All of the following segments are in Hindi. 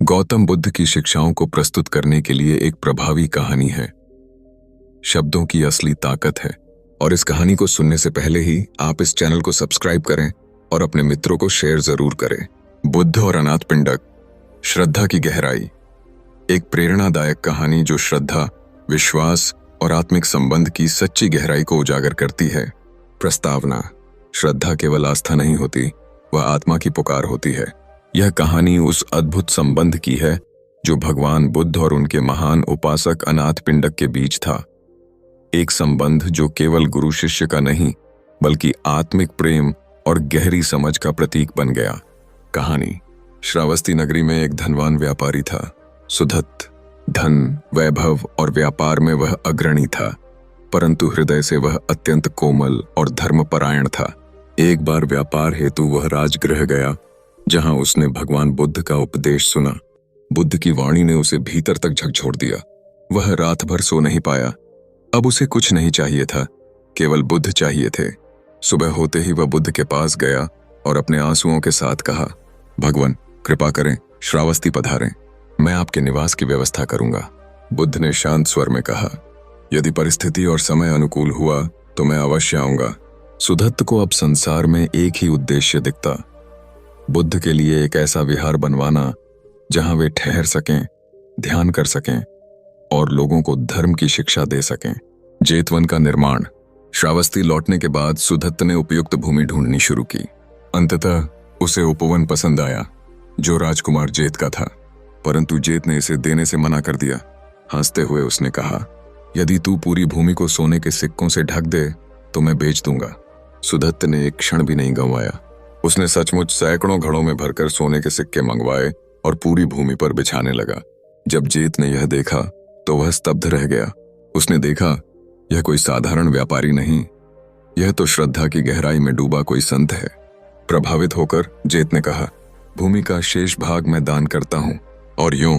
गौतम बुद्ध की शिक्षाओं को प्रस्तुत करने के लिए एक प्रभावी कहानी है। शब्दों की असली ताकत है। और इस कहानी को सुनने से पहले ही आप इस चैनल को सब्सक्राइब करें और अपने मित्रों को शेयर जरूर करें। बुद्ध और अनाथ पिंडक, श्रद्धा की गहराई। एक प्रेरणादायक कहानी जो श्रद्धा, विश्वास और आत्मिक संबंध की सच्ची गहराई को उजागर करती है। प्रस्तावना: श्रद्धा केवल आस्था नहीं होती, वह आत्मा की पुकार होती है। यह कहानी उस अद्भुत संबंध की है जो भगवान बुद्ध और उनके महान उपासक अनाथ पिंडक के बीच था। एक संबंध जो केवल गुरु शिष्य का नहीं, बल्कि आत्मिक प्रेम और गहरी समझ का प्रतीक बन गया। कहानी: श्रावस्ती नगरी में एक धनवान व्यापारी था, सुदत्त। धन, वैभव और व्यापार में वह अग्रणी था, परंतु हृदय से वह अत्यंत कोमल और धर्मपरायण था। एक बार व्यापार हेतु वह राजगृह गया, जहां उसने भगवान बुद्ध का उपदेश सुना। बुद्ध की वाणी ने उसे भीतर तक झकझोर दिया। वह रात भर सो नहीं पाया। अब उसे कुछ नहीं चाहिए था, केवल बुद्ध चाहिए थे। सुबह होते ही वह बुद्ध के पास गया और अपने आंसुओं के साथ कहा, भगवान कृपा करें, श्रावस्ती पधारें, मैं आपके निवास की व्यवस्था करूंगा। बुद्ध ने शांत स्वर में कहा, यदि परिस्थिति और समय अनुकूल हुआ तो मैं अवश्य आऊंगा। सुदत्त को अब संसार में एक ही उद्देश्य दिखता, बुद्ध के लिए एक ऐसा विहार बनवाना जहां वे ठहर सकें, ध्यान कर सकें और लोगों को धर्म की शिक्षा दे सकें। जेतवन का निर्माण। श्रावस्ती लौटने के बाद सुदत्त ने उपयुक्त भूमि ढूंढनी शुरू की। अंततः उसे उपवन पसंद आया जो राजकुमार जेत का था, परंतु जेत ने इसे देने से मना कर दिया। हंसते हुए उसने कहा, यदि तू पूरी भूमि को सोने के सिक्कों से ढक दे तो मैं बेच दूंगा। सुदत्त ने एक क्षण भी नहीं गंवाया। उसने सचमुच सैकड़ों घड़ों में भरकर सोने के सिक्के मंगवाए और पूरी भूमि पर बिछाने लगा। जब जेत ने यह देखा तो वह स्तब्ध रह गया। उसने देखा, यह कोई साधारण व्यापारी नहीं, यह तो श्रद्धा की गहराई में डूबा कोई संत है। प्रभावित होकर जेत ने कहा, भूमि का शेष भाग मैं दान करता हूं। और यूं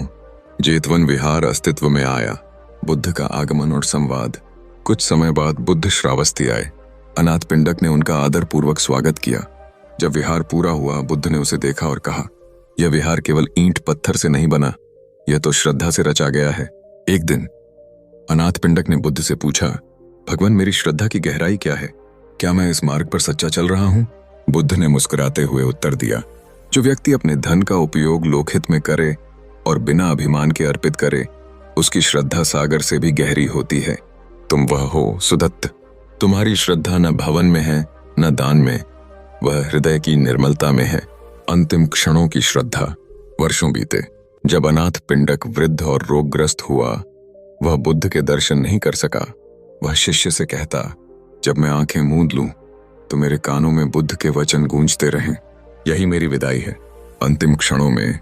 जेतवन विहार अस्तित्व में आया। बुद्ध का आगमन और संवाद। कुछ समय बाद बुद्ध श्रावस्ती आए। अनाथ पिंडक ने उनका आदरपूर्वक स्वागत किया। जब विहार पूरा हुआ, बुद्ध ने उसे देखा और कहा, यह विहार केवल ईंट पत्थर से नहीं बना, यह तो श्रद्धा से रचा गया है। एक दिन अनाथ पिंडक ने बुद्ध से पूछा, भगवान मेरी श्रद्धा की गहराई क्या है? क्या मैं इस मार्ग पर सच्चा चल रहा हूं? बुद्ध ने मुस्कुराते हुए उत्तर दिया, जो व्यक्ति अपने धन का उपयोग लोकहित में करे और बिना अभिमान के अर्पित करे, उसकी श्रद्धा सागर से भी गहरी होती है। तुम वह हो सुदत्त। तुम्हारी श्रद्धा न भवन में है न दान में, वह हृदय की निर्मलता में है। अंतिम क्षणों की श्रद्धा। वर्षों बीते। जब अनाथ पिंडक वृद्ध और रोगग्रस्त हुआ, वह बुद्ध के दर्शन नहीं कर सका। वह शिष्य से कहता, जब मैं आंखें मूंद लूं तो मेरे कानों में बुद्ध के वचन गूंजते रहें, यही मेरी विदाई है। अंतिम क्षणों में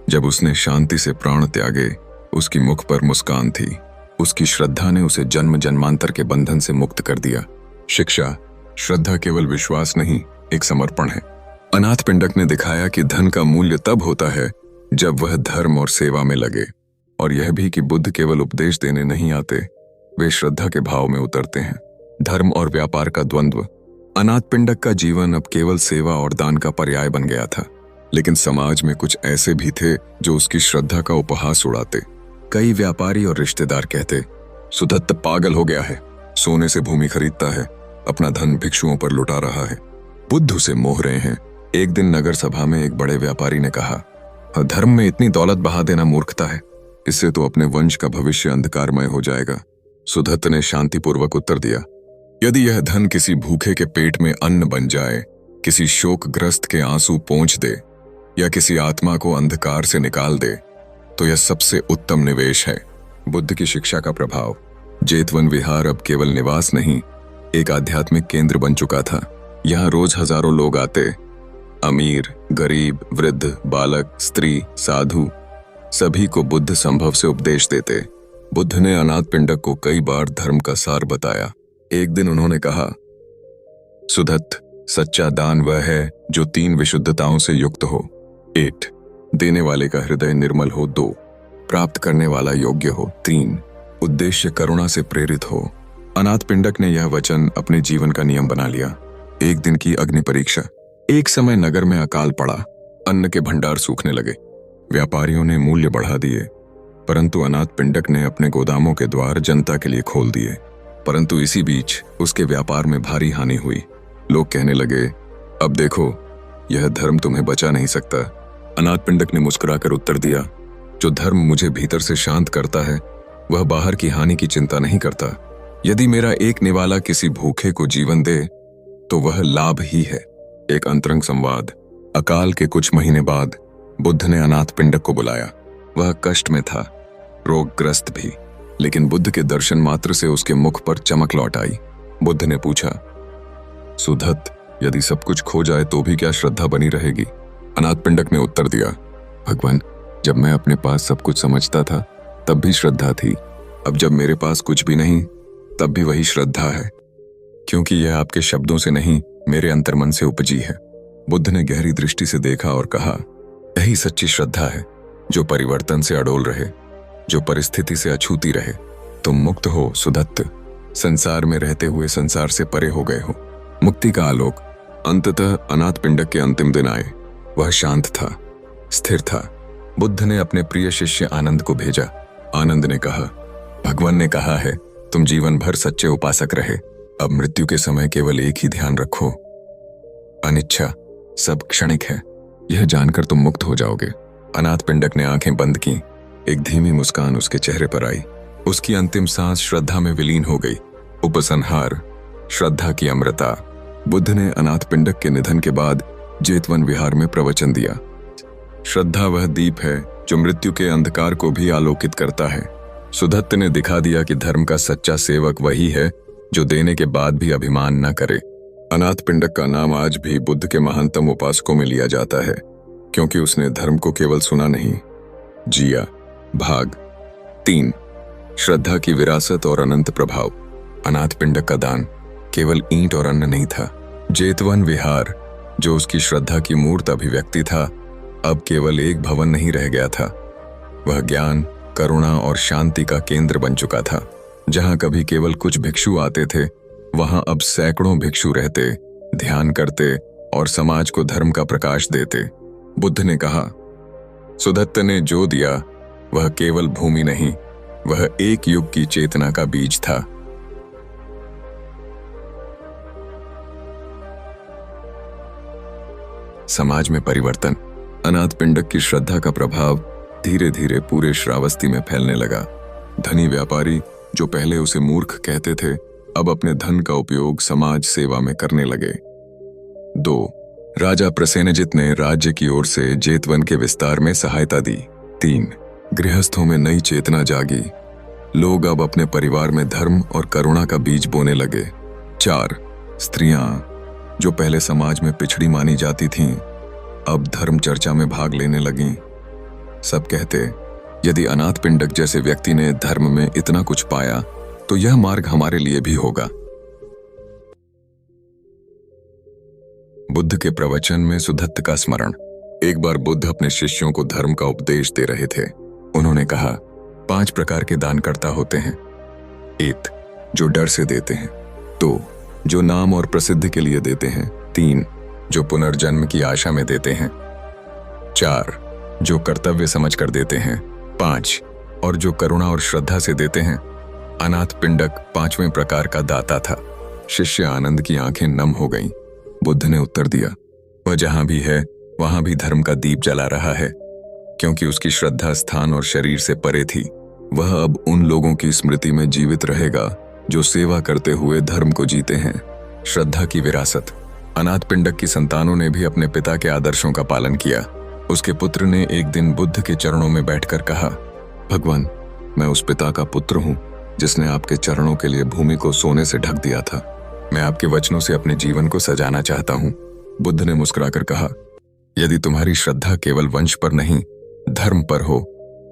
जब उसने शांति से प्राण त्यागे, उसकी मुख पर मुस्कान थी। उसकी श्रद्धा ने उसे जन्म जन्मांतर के बंधन से मुक्त कर दिया। शिक्षा: श्रद्धा केवल विश्वास नहीं, एक समर्पण है। अनाथ पिंडक ने दिखाया कि धन का मूल्य तब होता है जब वह धर्म और सेवा में लगे, और यह भी कि बुद्ध केवल उपदेश देने नहीं आते, वे श्रद्धा के भाव में उतरते हैं। धर्म और व्यापार का द्वंद्व। अनाथ पिंडक का जीवन अब केवल सेवा और दान का पर्याय बन गया था, लेकिन समाज में कुछ ऐसे भी थे जो उसकी श्रद्धा का उपहास उड़ाते। कई व्यापारी और रिश्तेदार कहते, सुदत्त पागल हो गया है, सोने से भूमि खरीदता है, अपना धन भिक्षुओं पर लुटा रहा है, बुद्ध उसे मोह रहे हैं। एक दिन नगर सभा में एक बड़े व्यापारी ने कहा, धर्म में इतनी दौलत बहा देना मूर्खता है, इससे तो अपने वंश का भविष्य अंधकारमय हो जाएगा। सुदत्त ने शांतिपूर्वक उत्तर दिया, यदि यह धन किसी भूखे के पेट में अन्न बन जाए, किसी शोकग्रस्त के आंसू पोंछ दे या किसी आत्मा को अंधकार से निकाल दे, तो यह सबसे उत्तम निवेश है। बुद्ध की शिक्षा का प्रभाव। जेतवन विहार अब केवल निवास नहीं, एक आध्यात्मिक केंद्र बन चुका था। यहाँ रोज हजारों लोग आते, अमीर, गरीब, वृद्ध, बालक, स्त्री, साधु, सभी को बुद्ध संभव से उपदेश देते। बुद्ध ने अनाथ पिंडक को कई बार धर्म का सार बताया। एक दिन उन्होंने कहा, सुदत्त, सच्चा दान वह है जो 3 विशुद्धताओं से युक्त हो। 1. देने वाले का हृदय निर्मल हो। 2. प्राप्त करने वाला योग्य हो। 3. उद्देश्य करुणा से प्रेरित हो। अनाथ पिंडक ने यह वचन अपने जीवन का नियम बना लिया। एक दिन की अग्नि परीक्षा। एक समय नगर में अकाल पड़ा, अन्न के भंडार सूखने लगे। व्यापारियों ने मूल्य बढ़ा दिए, परंतु अनाथ पिंडक ने अपने गोदामों के द्वार जनता के लिए खोल दिए। परंतु इसी बीच उसके व्यापार में भारी हानि हुई। लोग कहने लगे, अब देखो, यह धर्म तुम्हें बचा नहीं सकता। अनाथ पिंडक ने मुस्कुराकर उत्तर दिया, जो धर्म मुझे भीतर से शांत करता है वह बाहर की हानि की चिंता नहीं करता। यदि मेरा एक निवाला किसी भूखे को जीवन दे तो वह लाभ ही है। एक अंतरंग संवाद। अकाल के कुछ महीने बाद बुद्ध ने अनाथ पिंडक को बुलाया। वह कष्ट में था, रोगग्रस्त भी, लेकिन बुद्ध के दर्शन मात्र से उसके मुख पर चमक लौट आई। बुद्ध ने पूछा, सुधत, यदि सब कुछ खो जाए तो भी क्या श्रद्धा बनी रहेगी? अनाथ पिंडक ने उत्तर दिया, भगवान, जब मैं अपने पास सब कुछ समझता था तब भी श्रद्धा थी। अब जब मेरे पास कुछ भी नहीं तब भी वही श्रद्धा है, क्योंकि यह आपके शब्दों से नहीं मेरे अंतर्मन से उपजी है। बुद्ध ने गहरी दृष्टि से देखा और कहा, यही सच्ची श्रद्धा है, जो परिवर्तन से अडोल रहे, जो परिस्थिति से अछूती रहे। तुम मुक्त हो सुदत्त, संसार में रहते हुए संसार से परे हो गए हो। मुक्ति का आलोक। अंततः अनाथ पिंडक के अंतिम दिन आए। वह शांत था, स्थिर था। बुद्ध ने अपने प्रिय शिष्य आनंद को भेजा। आनंद ने कहा, भगवान ने कहा है तुम जीवन भर सच्चे उपासक रहे। अब मृत्यु के समय केवल एक ही ध्यान रखो, अनिच्छा। सब क्षणिक है, यह जानकर तुम मुक्त हो जाओगे। अनाथ पिंडक ने आंखें बंद की। एक धीमी मुस्कान उसके चेहरे पर आई। उसकी अंतिम सांस श्रद्धा में विलीन हो गई। उपसंहार। श्रद्धा की अमृता। बुद्ध ने अनाथ पिंडक के निधन के बाद जेतवन विहार में प्रवचन दिया। श्रद्धा वह दीप है जो मृत्यु के अंधकार को भी आलोकित करता है। सुदत्त ने दिखा दिया कि धर्म का सच्चा सेवक वही है जो देने के बाद भी अभिमान न करे। अनाथ पिंडक का नाम आज भी बुद्ध के महानतम उपासकों में लिया जाता है, क्योंकि उसने धर्म को केवल सुना नहीं, जिया। भाग 3। श्रद्धा की विरासत और अनंत प्रभाव। अनाथ पिंडक का दान केवल ईंट और अन्न नहीं था। जेतवन विहार, जो उसकी श्रद्धा की मूर्त अभिव्यक्ति था, अब केवल एक भवन नहीं रह गया था। वह ज्ञान, करुणा और शांति का केंद्र बन चुका था। जहां कभी केवल कुछ भिक्षु आते थे, वहां अब सैकड़ों भिक्षु रहते, ध्यान करते और समाज को धर्म का प्रकाश देते। बुद्ध ने कहा, सुदत्त ने जो दिया वह केवल भूमि नहीं, वह एक युग की चेतना का बीज था। समाज में परिवर्तन। अनाथ पिंडक की श्रद्धा का प्रभाव धीरे धीरे पूरे श्रावस्ती में फैलने लगा। धनी व्यापारी, जो पहले उसे मूर्ख कहते थे, अब अपने धन का उपयोग समाज सेवा में करने लगे। 2. राजा प्रसेनजित ने राज्य की ओर से जेतवन के विस्तार में सहायता दी। 3. गृहस्थों में नई चेतना जागी। लोग अब अपने परिवार में धर्म और करुणा का बीज बोने लगे। 4. स्त्रियां, जो पहले समाज में पिछड़ी मानी जाती थीं, अब धर्म चर्चा में भाग लेने लगीं। सब कहते, यदि अनाथ पिंडक जैसे व्यक्ति ने धर्म में इतना कुछ पाया तो यह मार्ग हमारे लिए भी होगा। बुद्ध के प्रवचन में सुदत्त का स्मरण। एक बार बुद्ध अपने शिष्यों को धर्म का उपदेश दे रहे थे। उन्होंने कहा, 5 प्रकार के दानकर्ता होते हैं। 1. जो डर से देते हैं। 2. जो नाम और प्रसिद्धि के लिए देते हैं। 3. जो पुनर्जन्म की आशा में देते हैं। 4. जो कर्तव्य समझकर देते हैं। 5. और जो करुणा और श्रद्धा से देते हैं। अनाथ पिंडक 5वें प्रकार का दाता था। शिष्य आनंद की आंखें नम हो गईं। बुद्ध ने उत्तर दिया, वह जहां भी है वहां भी धर्म का दीप जला रहा है, क्योंकि उसकी श्रद्धा स्थान और शरीर से परे थी। वह अब उन लोगों की स्मृति में जीवित रहेगा जो सेवा करते हुए धर्म को जीते हैं। श्रद्धा की विरासत। अनाथ पिंडक की संतानों ने भी अपने पिता के आदर्शों का पालन किया। उसके पुत्र ने एक दिन बुद्ध के चरणों में बैठकर कहा, भगवान, मैं उस पिता का पुत्र हूं जिसने आपके चरणों के लिए भूमि को सोने से ढक दिया था। मैं आपके वचनों से अपने जीवन को सजाना चाहता हूं। बुद्ध ने मुस्कुराकर कहा, यदि तुम्हारी श्रद्धा केवल वंश पर नहीं, धर्म पर हो,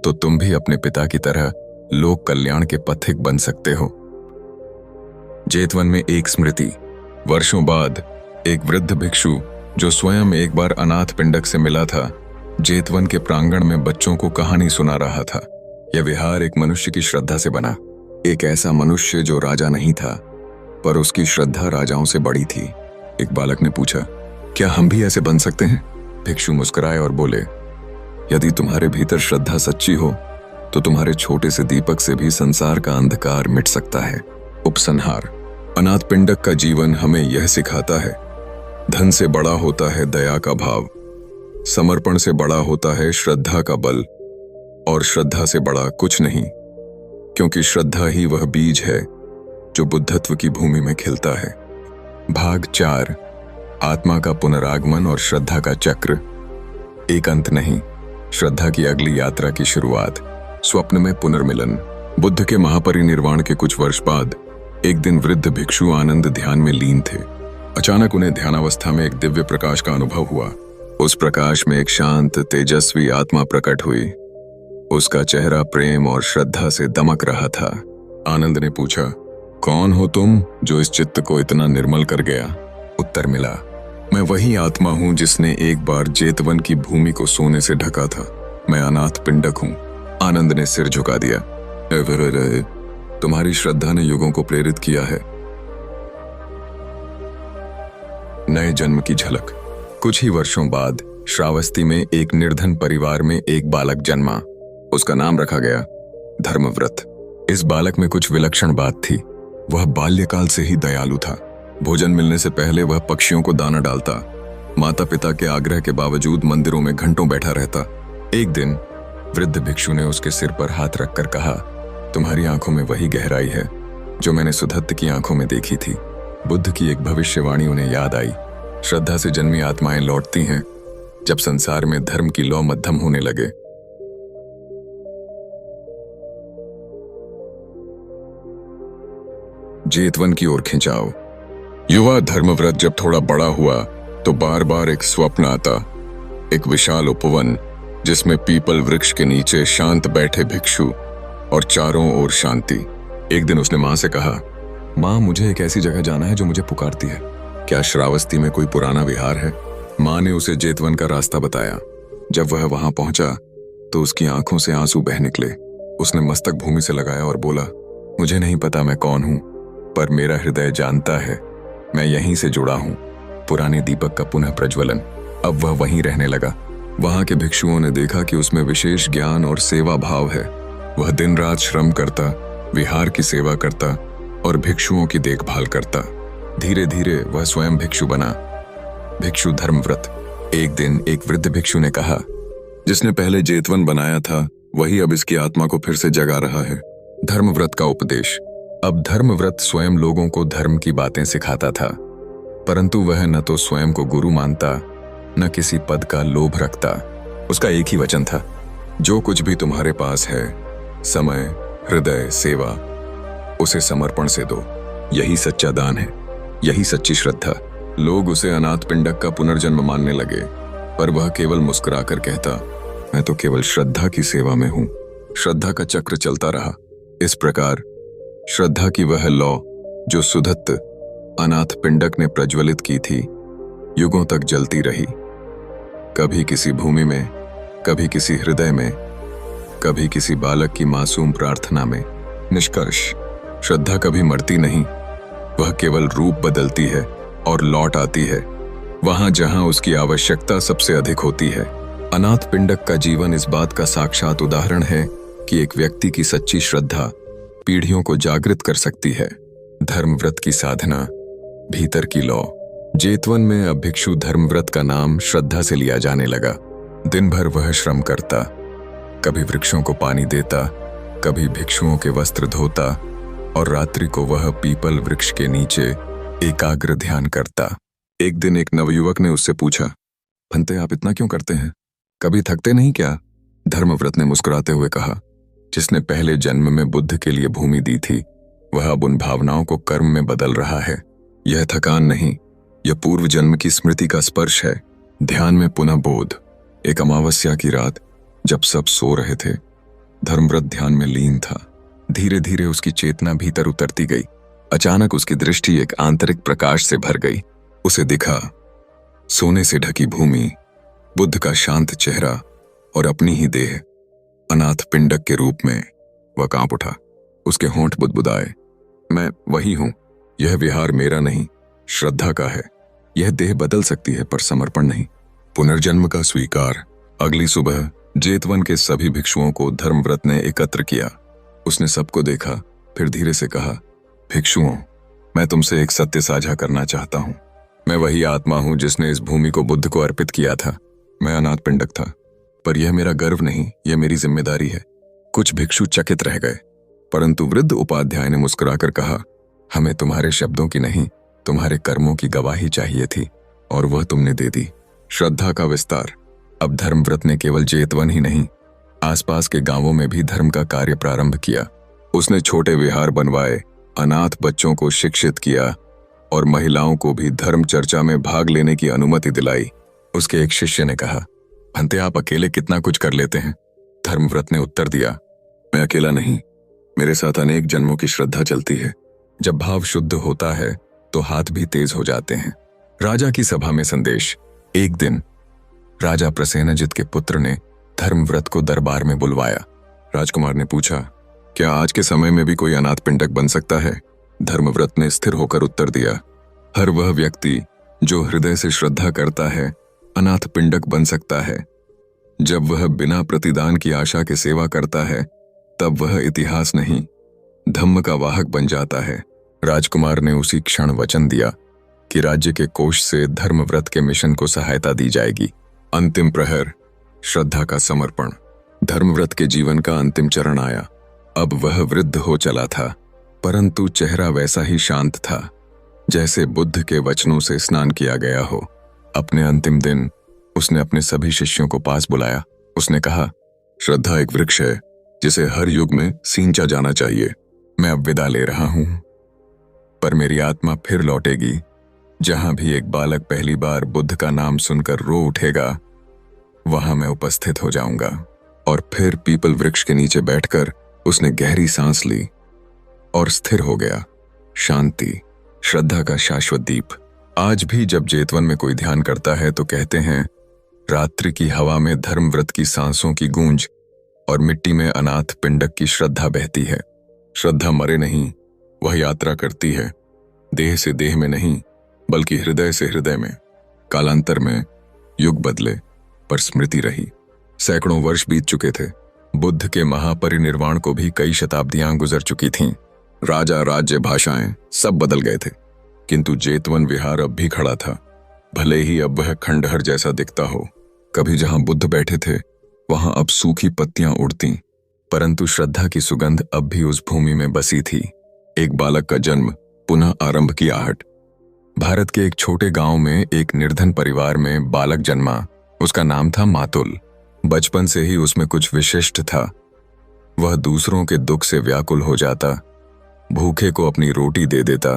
तो तुम भी अपने पिता की तरह लोक कल्याण के पथिक बन सकते हो। जेतवन में एक स्मृति। वर्षों बाद एक वृद्ध भिक्षु, जो स्वयं एक बार अनाथ पिंडक से मिला था, जेतवन के प्रांगण में बच्चों को कहानी सुना रहा था। यह विहार एक मनुष्य की श्रद्धा से बना। एक ऐसा मनुष्य जो राजा नहीं था, पर उसकी श्रद्धा राजाओं से बड़ी थी। एक बालक ने पूछा, क्या हम भी ऐसे बन सकते हैं? भिक्षु मुस्कुराए और बोले, यदि तुम्हारे भीतर श्रद्धा सच्ची हो तो तुम्हारे छोटे से दीपक से भी संसार का अंधकार मिट सकता है। उपसंहार। अनाथ पिंडक का जीवन हमें यह सिखाता है, धन से बड़ा होता है दया का भाव, समर्पण से बड़ा होता है श्रद्धा का बल, और श्रद्धा से बड़ा कुछ नहीं, क्योंकि श्रद्धा ही वह बीज है जो बुद्धत्व की भूमि में खिलता है। भाग 4। आत्मा का पुनरागमन और श्रद्धा का चक्र। एक अंत नहीं, श्रद्धा की अगली यात्रा की शुरुआत। स्वप्न में पुनर्मिलन। बुद्ध के महापरिनिर्वाण के कुछ वर्ष बाद एक दिन वृद्ध भिक्षु आनंद ध्यान में लीन थे। अचानक उन्हें ध्यानावस्था में एक दिव्य प्रकाश का अनुभव हुआ। उस प्रकाश में एक शांत तेजस्वी आत्मा प्रकट हुई। उसका चेहरा प्रेम और श्रद्धा से दमक रहा था। आनंद ने पूछा, कौन हो तुम जो इस चित्त को इतना निर्मल कर गया? उत्तर मिला, मैं वही आत्मा हूं जिसने एक बार जेतवन की भूमि को सोने से ढका था। मैं अनाथ पिंडक हूं। आनंद ने सिर झुका दिया। तुम्हारी श्रद्धा ने युगों को प्रेरित किया है। नए जन्म की झलक। कुछ ही वर्षों बाद श्रावस्ती में एक निर्धन परिवार में एक बालक जन्मा। उसका नाम रखा गया धर्मव्रत। इस बालक में कुछ विलक्षण बात थी। वह बाल्यकाल से ही दयालु था। भोजन मिलने से पहले वह पक्षियों को दाना डालता। माता पिता के आग्रह के बावजूद मंदिरों में घंटों बैठा रहता। एक दिन वृद्ध भिक्षु ने उसके सिर पर हाथ रखकर कहा, तुम्हारी आंखों में वही गहराई है जो मैंने सुधत्त की आंखों में देखी थी। बुद्ध की एक भविष्यवाणी उन्हें याद आई। श्रद्धा से जन्मी आत्माएं लौटती हैं जब संसार में धर्म की लौ मध्यम होने लगे। जेतवन की ओर खिंचाव। युवा धर्मव्रत जब थोड़ा बड़ा हुआ तो बार बार एक स्वप्न आता, एक विशाल उपवन जिसमें पीपल वृक्ष के नीचे शांत बैठे भिक्षु और चारों ओर शांति। एक दिन उसने मां से कहा, मां, मुझे एक ऐसी जगह जाना है जो मुझे पुकारती है। क्या श्रावस्ती में कोई पुराना विहार है? मां ने उसे जेतवन का रास्ता बताया। जब वह वहां पहुंचा तो उसकी आंखों से आंसू बह निकले। उसने मस्तक भूमि से लगाया और बोला, मुझे नहीं पता मैं कौन हूं, पर मेरा हृदय जानता है मैं यहीं से जुड़ा हूं। पुराने दीपक का पुनः प्रज्वलन। अब वह वहीं रहने लगा। वहां के भिक्षुओं ने देखा कि उसमें विशेष ज्ञान और सेवा भाव है। वह दिन रात श्रम करता, विहार की सेवा करता और भिक्षुओं की देखभाल करता। धीरे धीरे वह स्वयं भिक्षु बना, भिक्षु धर्मव्रत। एक दिन एक वृद्ध भिक्षु ने कहा, जिसने पहले जेतवन बनाया था वही अब इसकी आत्मा को फिर से जगा रहा है। धर्मव्रत का उपदेश। अब धर्मव्रत स्वयं लोगों को धर्म की बातें सिखाता था, परंतु वह न तो स्वयं को गुरु मानता न किसी पद का लोभ रखता। उसका एक ही वचन था, जो कुछ भी तुम्हारे पास है, समय, हृदय, सेवा, उसे समर्पण से दो। यही सच्चा दान है, यही सच्ची श्रद्धा। लोग उसे अनाथ पिंडक का पुनर्जन्म मानने लगे, पर वह केवल मुस्कुराकर कहता, मैं तो केवल श्रद्धा की सेवा में हूं। श्रद्धा का चक्र चलता रहा। इस प्रकार श्रद्धा की वह लौ जो सुधत्त अनाथ पिंडक ने प्रज्वलित की थी, युगों तक जलती रही। कभी किसी भूमि में, कभी किसी हृदय में, कभी किसी बालक की मासूम प्रार्थना में। निष्कर्ष, श्रद्धा कभी मरती नहीं, वह केवल रूप बदलती है और लौट आती है वहां जहां उसकी आवश्यकता सबसे अधिक होती है। अनाथ पिंडक का जीवन इस बात का साक्षात उदाहरण है कि एक व्यक्ति की सच्ची श्रद्धा पीढ़ियों को जागृत कर सकती है। धर्मव्रत की साधना, भीतर की लौ। जेतवन में अब भिक्षु धर्मव्रत का नाम श्रद्धा से लिया जाने लगा। दिन भर वह श्रम करता, कभी वृक्षों को पानी देता, कभी भिक्षुओं के वस्त्र धोता और रात्रि को वह पीपल वृक्ष के नीचे एकाग्र ध्यान करता। एक दिन एक नवयुवक ने उससे पूछा, भंते, आप इतना क्यों करते हैं? कभी थकते नहीं क्या? धर्मव्रत ने मुस्कुराते हुए कहा, जिसने पहले जन्म में बुद्ध के लिए भूमि दी थी वह अब उन भावनाओं को कर्म में बदल रहा है। यह थकान नहीं, यह पूर्व जन्म की स्मृति का स्पर्श है। ध्यान में पुनः बोध। एक अमावस्या की रात जब सब सो रहे थे, धर्मव्रत ध्यान में लीन था। धीरे धीरे उसकी चेतना भीतर उतरती गई। अचानक उसकी दृष्टि एक आंतरिक प्रकाश से भर गई। उसे दिखा सोने से ढकी भूमि, बुद्ध का शांत चेहरा और अपनी ही देह अनाथ पिंडक के रूप में। वह कांप उठा, उसके होंठ बुदबुदाए, मैं वही हूं। यह विहार मेरा नहीं, श्रद्धा का है। यह देह बदल सकती है पर समर्पण नहीं। पुनर्जन्म का स्वीकार। अगली सुबह जेतवन के सभी भिक्षुओं को धर्मव्रत ने एकत्र किया। उसने सबको देखा, फिर धीरे से कहा, भिक्षुओं, मैं तुमसे एक सत्य साझा करना चाहता हूं। मैं वही आत्मा हूं जिसने इस भूमि को बुद्ध को अर्पित किया था। मैं अनाथ पिंडक था, पर यह मेरा गर्व नहीं, यह मेरी जिम्मेदारी है। कुछ भिक्षु चकित रह गए, परंतु वृद्ध उपाध्याय ने मुस्कुराकर कहा, हमें तुम्हारे शब्दों की नहीं, तुम्हारे कर्मों की गवाही चाहिए थी, और वह तुमने दे दी। श्रद्धा का विस्तार। अब धर्मव्रत ने केवल जेतवन ही नहीं, आसपास के गांवों में भी धर्म का कार्य प्रारंभ किया। उसने छोटे विहार बनवाए, अनाथ बच्चों को शिक्षित किया और महिलाओं को भी धर्म चर्चा में भाग लेने की अनुमति दिलाई। उसके एक शिष्य ने कहा, भंते आप अकेले कितना कुछ कर लेते हैं। धर्मव्रत ने उत्तर दिया, मैं अकेला नहीं, मेरे साथ अनेक जन्मों की श्रद्धा चलती है। जब भाव शुद्ध होता है तो हाथ भी तेज हो जाते हैं। राजा की सभा में संदेश। एक दिन राजा प्रसेनजित के पुत्र ने धर्मव्रत को दरबार में बुलवाया। राजकुमार ने पूछा, क्या आज के समय में भी कोई अनाथ पिंडक बन सकता है? धर्मव्रत ने स्थिर होकर उत्तर दिया, हर वह व्यक्ति जो हृदय से श्रद्धा करता है अनाथ पिंडक बन सकता है। जब वह बिना प्रतिदान की आशा के सेवा करता है तब वह इतिहास नहीं, धम्म का वाहक बन जाता है। राजकुमार ने उसी क्षण वचन दिया कि राज्य के कोष से धर्मव्रत के मिशन को सहायता दी जाएगी। अंतिम प्रहर, श्रद्धा का समर्पण। धर्मव्रत के जीवन का अंतिम चरण आया। अब वह वृद्ध हो चला था, परंतु चेहरा वैसा ही शांत था जैसे बुद्ध के वचनों से स्नान किया गया हो। अपने अंतिम दिन उसने अपने सभी शिष्यों को पास बुलाया। उसने कहा, श्रद्धा एक वृक्ष है जिसे हर युग में सींचा जाना चाहिए। मैं अब विदा ले रहा हूं, पर मेरी आत्मा फिर लौटेगी। जहां भी एक बालक पहली बार बुद्ध का नाम सुनकर रो उठेगा, वहां मैं उपस्थित हो जाऊंगा। और फिर पीपल वृक्ष के नीचे बैठकर उसने गहरी सांस ली और स्थिर हो गया। शांति, श्रद्धा का शाश्वत दीप। आज भी जब जेतवन में कोई ध्यान करता है तो कहते हैं, रात्रि की हवा में धर्मव्रत की सांसों की गूंज और मिट्टी में अनाथ पिंडक की श्रद्धा बहती है। श्रद्धा मरे नहीं, वह यात्रा करती है, देह से देह में नहीं बल्कि हृदय से हृदय में। कालांतर में युग बदले पर स्मृति रही। सैकड़ों वर्ष बीत चुके थे। बुद्ध के महापरिनिर्वाण को भी कई शताब्दियां गुजर चुकी थीं। राजा, राज्य, भाषाएं सब बदल गए थे, किंतु जेतवन विहार अब भी खड़ा था। भले ही अब वह खंडहर जैसा दिखता हो। कभी जहां बुद्ध बैठे थे वहां अब सूखी पत्तियां उड़ती, परंतु श्रद्धा की सुगंध अब भी उस भूमि में बसी थी। एक बालक का जन्म, पुनः आरंभ की आहट। भारत के एक छोटे गांव में एक निर्धन परिवार में बालक जन्मा। उसका नाम था मातुल। बचपन से ही उसमें कुछ विशिष्ट था। वह दूसरों के दुख से व्याकुल हो जाता, भूखे को अपनी रोटी दे देता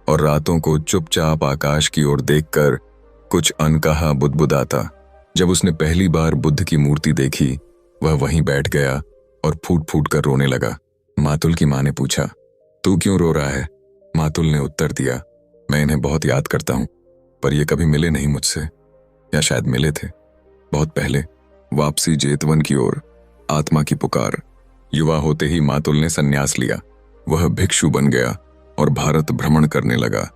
और रातों को चुपचाप आकाश की ओर देखकर कुछ अनकहा बुदबुदाता। जब उसने पहली बार बुद्ध की मूर्ति देखी, वह वहीं बैठ गया और फूट फूट कर रोने लगा। मातुल की मां ने पूछा, तू क्यों रो रहा है? मातुल ने उत्तर दिया, मैं इन्हें बहुत याद करता हूं, पर ये कभी मिले नहीं मुझसे, या शायद मिले थे बहुत पहले। वापसी जेतवन की ओर, आत्मा की पुकार। युवा होते ही मातुल ने संन्यास लिया। वह भिक्षु बन गया और भारत भ्रमण करने लगा,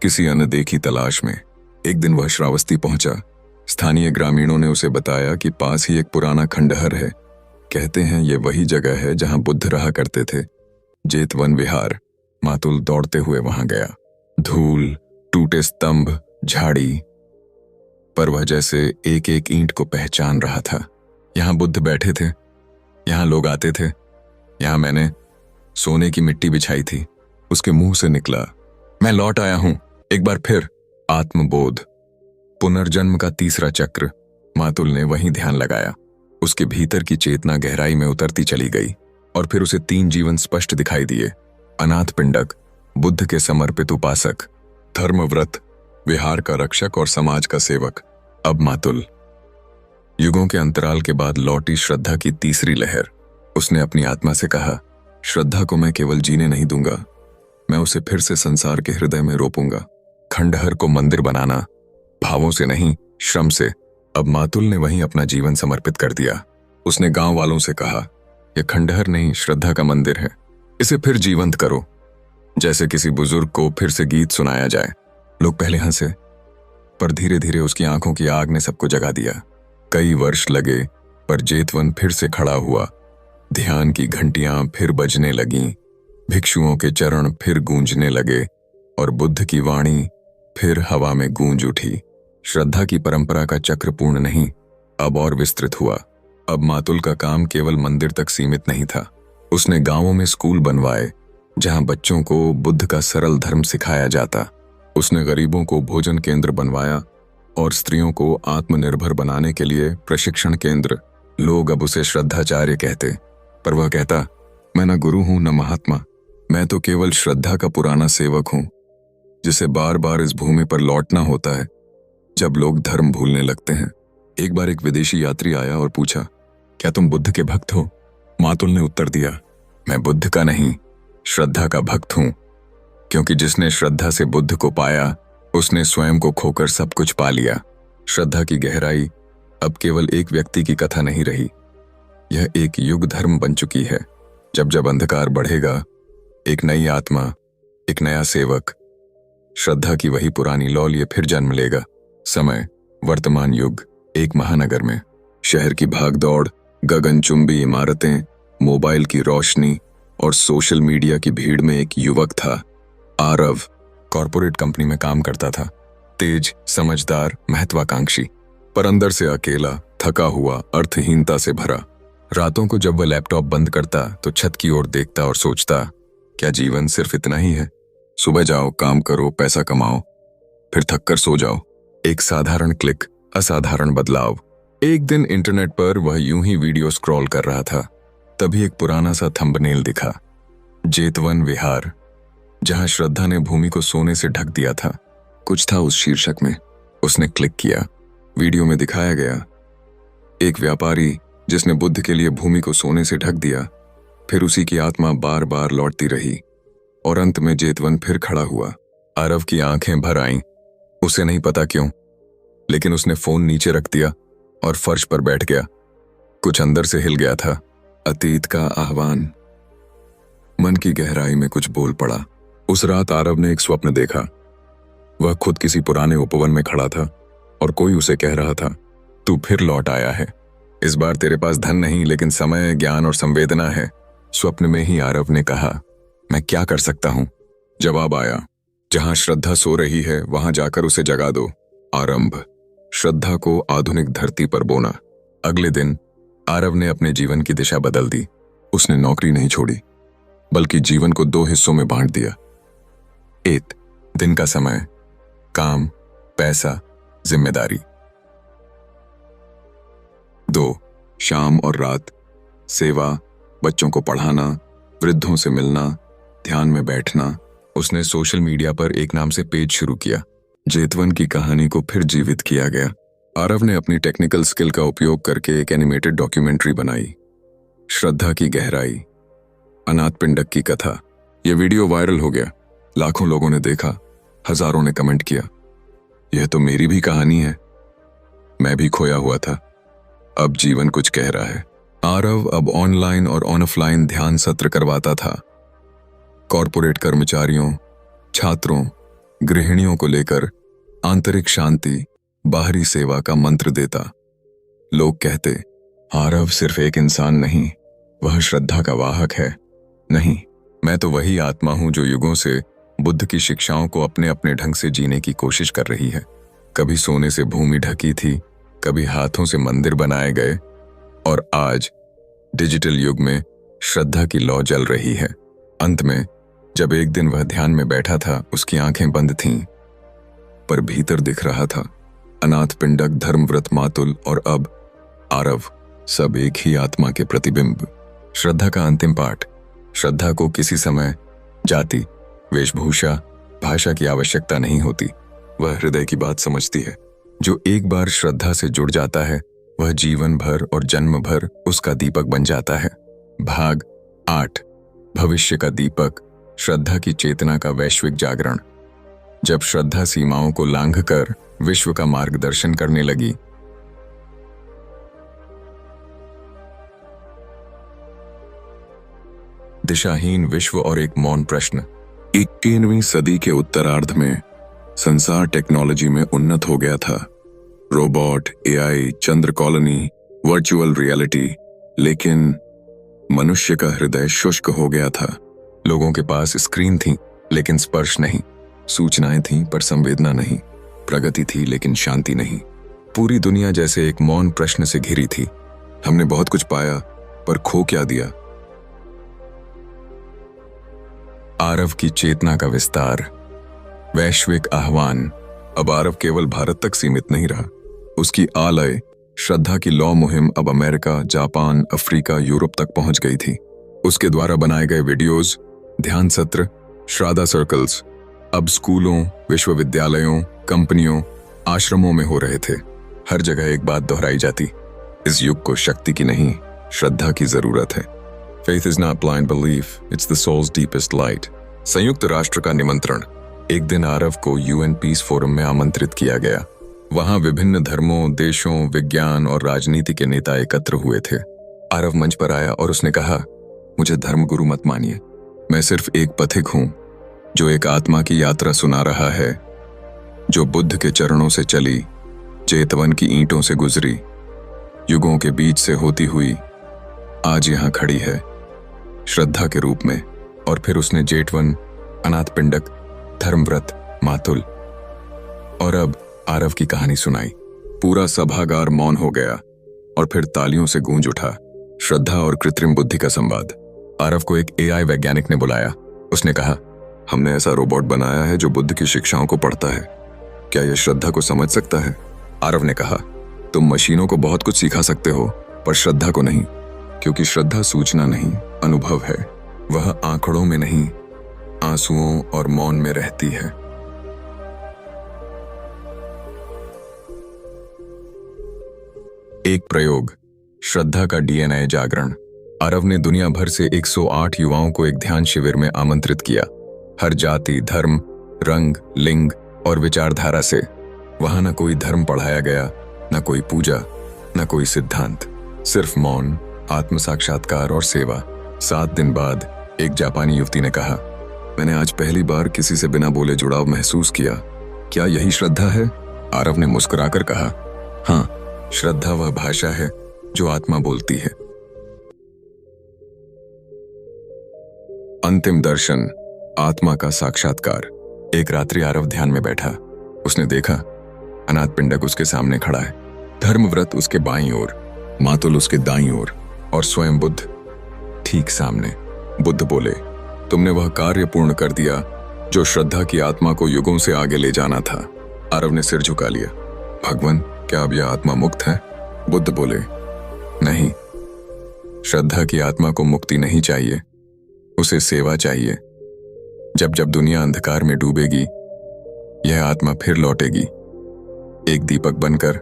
किसी अनदेखी तलाश में। एक दिन वह श्रावस्ती पहुंचा। स्थानीय ग्रामीणों ने उसे बताया कि पास ही एक पुराना खंडहर है। कहते हैं ये वही जगह है जहां बुद्ध रहा करते थे, जेतवन विहार। मातुल दौड़ते हुए वहां गया। धूल, टूटे स्तंभ, झाड़ी, पर वह जैसे एक एक ईंट को पहचान रहा था। यहां बुद्ध बैठे थे, यहां लोग आते थे, यहां मैंने सोने की मिट्टी बिछाई थी। उसके मुंह से निकला, मैं लौट आया हूं एक बार फिर। आत्मबोध, पुनर्जन्म का तीसरा चक्र। मातुल ने वहीं ध्यान लगाया। उसके भीतर की चेतना गहराई में उतरती चली गई और फिर उसे 3 जीवन स्पष्ट दिखाई दिए। अनाथ पिंडक, बुद्ध के समर्पित उपासक, धर्मव्रत, विहार का रक्षक और समाज का सेवक। अब मातुल। युगों के अंतराल के बाद लौटी श्रद्धा की तीसरी लहर। उसने अपनी आत्मा से कहा, श्रद्धा को मैं केवल जीने नहीं दूंगा, मैं उसे फिर से संसार के हृदय में रोपूंगा। खंडहर को मंदिर बनाना, भावों से नहीं श्रम से। अब मातुल ने वहीं अपना जीवन समर्पित कर दिया। उसने गांव वालों से कहा, यह खंडहर नहीं, श्रद्धा का मंदिर है, इसे फिर जीवंत करो, जैसे किसी बुजुर्ग को फिर से गीत सुनाया जाए। लोग पहले हंसे, पर धीरे धीरे उसकी आंखों की आग ने सबको जगा दिया। कई वर्ष लगे, पर जेतवन फिर से खड़ा हुआ। ध्यान की घंटियां फिर बजने लगीं, भिक्षुओं के चरण फिर गूंजने लगे और बुद्ध की वाणी फिर हवा में गूंज उठी। श्रद्धा की परंपरा का चक्र पूर्ण नहीं, अब और विस्तृत हुआ। अब मातुल का काम केवल मंदिर तक सीमित नहीं था। उसने गांवों में स्कूल बनवाए जहां बच्चों को बुद्ध का सरल धर्म सिखाया जाता। उसने गरीबों को भोजन केंद्र बनवाया और स्त्रियों को आत्मनिर्भर बनाने के लिए प्रशिक्षण केंद्र। लोग अब उसे श्रद्धाचार्य कहते, पर वह कहता, मैं न गुरु हूं न महात्मा, मैं तो केवल श्रद्धा का पुराना सेवक हूं, जिसे बार बार इस भूमि पर लौटना होता है जब लोग धर्म भूलने लगते हैं। एक बार एक विदेशी यात्री आया और पूछा, क्या तुम बुद्ध के भक्त हो? मातुल ने उत्तर दिया, मैं बुद्ध का नहीं, श्रद्धा का भक्त हूं, क्योंकि जिसने श्रद्धा से बुद्ध को पाया उसने स्वयं को खोकर सब कुछ पा लिया। श्रद्धा की गहराई अब केवल एक व्यक्ति की कथा नहीं रही, यह एक युग धर्म बन चुकी है। जब जब अंधकार बढ़ेगा, एक नई आत्मा, एक नया सेवक, श्रद्धा की वही पुरानी लौ लिए फिर जन्म लेगा। समय वर्तमान युग। एक महानगर में शहर की भागदौड़, गगनचुंबी इमारतें, मोबाइल की रोशनी और सोशल मीडिया की भीड़ में एक युवक था। आरव कॉरपोरेट कंपनी में काम करता था, तेज, समझदार, महत्वाकांक्षी, पर अंदर से अकेला, थका हुआ, अर्थहीनता से भरा। रातों को जब वह लैपटॉप बंद करता तो छत की ओर देखता और सोचता, क्या जीवन सिर्फ इतना ही है? सुबह जाओ, काम करो, पैसा कमाओ, फिर थक कर सो जाओ। एक साधारण क्लिक, असाधारण बदलाव। एक दिन इंटरनेट पर वह यूं ही वीडियो स्क्रॉल कर रहा था, तभी एक पुराना सा थंबनेल दिखा, जेतवन विहार, जहां श्रद्धा ने भूमि को सोने से ढक दिया था। कुछ था उस शीर्षक में। उसने क्लिक किया। वीडियो में दिखाया गया एक व्यापारी जिसने बुद्ध के लिए भूमि को सोने से ढक दिया, फिर उसी की आत्मा बार बार लौटती रही और अंत में जेतवन फिर खड़ा हुआ। आरव की आंखें भर आईं। उसे नहीं पता क्यों, लेकिन उसने फोन नीचे रख दिया और फर्श पर बैठ गया। कुछ अंदर से हिल गया था, अतीत का आह्वान। मन की गहराई में कुछ बोल पड़ा। उस रात आरव ने एक स्वप्न देखा। वह खुद किसी पुराने उपवन में खड़ा था और कोई उसे कह रहा था, तू फिर लौट आया है। इस बार तेरे पास धन नहीं, लेकिन समय, ज्ञान और संवेदना है। स्वप्न में ही आरव ने कहा, मैं क्या कर सकता हूं? जवाब आया, जहां श्रद्धा सो रही है वहां जाकर उसे जगा दो। आरंभ, श्रद्धा को आधुनिक धरती पर बोना। अगले दिन आरव ने अपने जीवन की दिशा बदल दी। उसने नौकरी नहीं छोड़ी, बल्कि जीवन को 2 हिस्सों में बांट दिया। 1, दिन का समय, काम, पैसा, जिम्मेदारी। 2, शाम और रात, सेवा, बच्चों को पढ़ाना, वृद्धों से मिलना, ध्यान में बैठना। उसने सोशल मीडिया पर एक नाम से पेज शुरू किया। जेतवन की कहानी को फिर जीवित किया गया। आरव ने अपनी टेक्निकल स्किल का उपयोग करके एक एनिमेटेड डॉक्यूमेंट्री बनाई, श्रद्धा की गहराई, अनाथ पिंडक की कथा। यह वीडियो वायरल हो गया। लाखों लोगों ने देखा, हजारों ने कमेंट किया, यह तो मेरी भी कहानी है, मैं भी खोया हुआ था, अब जीवन कुछ कह रहा है। आरव अब ऑनलाइन और ऑफलाइन ध्यान सत्र करवाता था। कॉरपोरेट कर्मचारियों, छात्रों, गृहिणियों को लेकर आंतरिक शांति, बाहरी सेवा का मंत्र देता। लोग कहते, आरव सिर्फ एक इंसान नहीं, वह श्रद्धा का वाहक है। नहीं, मैं तो वही आत्मा हूं जो युगों से बुद्ध की शिक्षाओं को अपने अपने ढंग से जीने की कोशिश कर रही है। कभी सोने से भूमि ढकी थी, कभी हाथों से मंदिर बनाए गए, और आज डिजिटल युग में श्रद्धा की लौ जल रही है। अंत में जब एक दिन वह ध्यान में बैठा था, उसकी आंखें बंद थीं, पर भीतर दिख रहा था अनाथ पिंडक, धर्मव्रत मातुल और अब आरव, सब एक ही आत्मा के प्रतिबिंब। श्रद्धा का अंतिम पाठ। श्रद्धा को किसी समय जाति, वेशभूषा, भाषा की आवश्यकता नहीं होती। वह हृदय की बात समझती है। जो एक बार श्रद्धा से जुड़ जाता है, वह जीवन भर और जन्म भर उसका दीपक बन जाता है। भाग 8, भविष्य का दीपक, श्रद्धा की चेतना का वैश्विक जागरण। जब श्रद्धा सीमाओं को लांघकर विश्व का मार्गदर्शन करने लगी, दिशाहीन विश्व और एक मौन प्रश्न। 21वीं सदी के उत्तरार्ध में संसार टेक्नोलॉजी में उन्नत हो गया था। रोबोट, एआई, चंद्र कॉलोनी, वर्चुअल रियलिटी। लेकिन मनुष्य का हृदय शुष्क हो गया था। लोगों के पास स्क्रीन थी लेकिन स्पर्श नहीं, सूचनाएं थीं पर संवेदना नहीं, प्रगति थी लेकिन शांति नहीं। पूरी दुनिया जैसे एक मौन प्रश्न से घिरी थी। हमने बहुत कुछ पाया पर खो क्या दिया? आरव की चेतना का विस्तार, वैश्विक आह्वान। अब आरव केवल भारत तक सीमित नहीं रहा। उसकी आलय श्रद्धा की लौ मुहिम अब अमेरिका, जापान, अफ्रीका, यूरोप तक पहुंच गई थी। उसके द्वारा बनाए गए वीडियोज, ध्यान सत्र, श्राद्धा सर्कल्स अब स्कूलों, विश्वविद्यालयों, कंपनियों, आश्रमों में हो रहे थे। हर जगह एक बात दोहराई जाती, इस युग को शक्ति की नहीं, श्रद्धा की जरूरत है। Faith is not blind belief, it's the soul's deepest light. संयुक्त राष्ट्र का निमंत्रण। एक दिन आरव को UN पीस फोरम में आमंत्रित किया गया। वहां विभिन्न धर्मों, देशों, विज्ञान और राजनीति के नेता एकत्र हुए थे। आरव मंच पर आया और उसने कहा, मुझे धर्मगुरु मत मानिए, मैं सिर्फ एक पथिक हूं जो एक आत्मा की यात्रा सुना रहा है, जो बुद्ध के चरणों से चली, जेतवन की ईंटों से गुजरी, युगों के बीच से होती हुई आज यहां खड़ी है श्रद्धा के रूप में। और फिर उसने जेठवन, अनाथपिंडक, धर्मव्रत, मातुल और अब आरव की कहानी सुनाई। पूरा सभागार मौन हो गया और फिर तालियों से गूंज उठा। श्रद्धा और कृत्रिम बुद्धि का संवाद। आरव को एक AI वैज्ञानिक ने बुलाया। उसने कहा, हमने ऐसा रोबोट बनाया है जो बुद्ध की शिक्षाओं को पढ़ता है, क्या यह श्रद्धा को समझ सकता है? आरव ने कहा, तुम मशीनों को बहुत कुछ सिखा सकते हो पर श्रद्धा को नहीं, क्योंकि श्रद्धा सूचना नहीं, अनुभव है। वह आंकड़ों में नहीं, आंसुओं और मौन में रहती है। एक प्रयोग, श्रद्धा का DNA जागरण। आरव ने दुनिया भर से 108 युवाओं को एक ध्यान शिविर में आमंत्रित किया। हर जाति, धर्म, रंग, लिंग और विचारधारा से। वहां न कोई धर्म पढ़ाया गया, न कोई पूजा, न कोई सिद्धांत, सिर्फ मौन, आत्म साक्षात्कार और सेवा। 7 दिन बाद एक जापानी युवती ने कहा, मैंने आज पहली बार किसी से बिना बोले जुड़ाव महसूस किया। क्या यही श्रद्धा है? आरव ने मुस्कुराकर कहा, हाँ, श्रद्धा वह भाषा है जो आत्मा बोलती है। अंतिम दर्शन, आत्मा का साक्षात्कार। एक रात्रि आरव ध्यान में बैठा। उसने देखा, अनाथपिंडक उसके सामने खड़ा है, धर्मव्रत उसके बाईं ओर, मातुल उसके दाईं ओर और स्वयं बुद्ध ठीक सामने। बुद्ध बोले, तुमने वह कार्य पूर्ण कर दिया जो श्रद्धा की आत्मा को युगों से आगे ले जाना था। आरव ने सिर झुका लिया। भगवान, क्या अब यह आत्मा मुक्त है? बुद्ध बोले, नहीं, श्रद्धा की आत्मा को मुक्ति नहीं चाहिए, उसे सेवा चाहिए। जब जब दुनिया अंधकार में डूबेगी, यह आत्मा फिर लौटेगी, एक दीपक बनकर।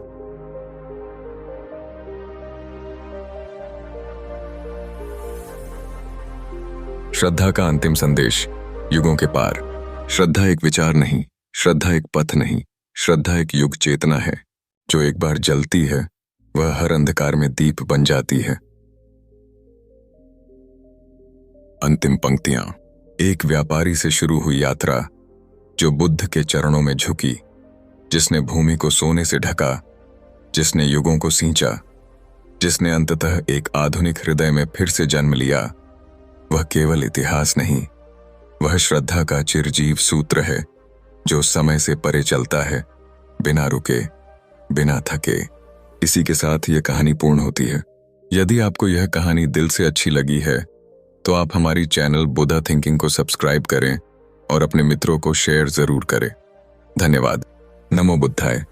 श्रद्धा का अंतिम संदेश, युगों के पार। श्रद्धा एक विचार नहीं, श्रद्धा एक पथ नहीं, श्रद्धा एक युग चेतना है जो एक बार जलती है, वह हर अंधकार में दीप बन जाती है। अंतिम पंक्तियां। एक व्यापारी से शुरू हुई यात्रा जो बुद्ध के चरणों में झुकी, जिसने भूमि को सोने से ढका, जिसने युगों को सींचा, जिसने अंततः एक आधुनिक हृदय में फिर से जन्म लिया। वह केवल इतिहास नहीं, वह श्रद्धा का चिरजीव सूत्र है जो समय से परे चलता है, बिना रुके, बिना थके। इसी के साथ यह कहानी पूर्ण होती है। यदि आपको यह कहानी दिल से अच्छी लगी है तो आप हमारी चैनल बुद्धा थिंकिंग को सब्सक्राइब करें और अपने मित्रों को शेयर जरूर करें। धन्यवाद। नमो बुद्धाय।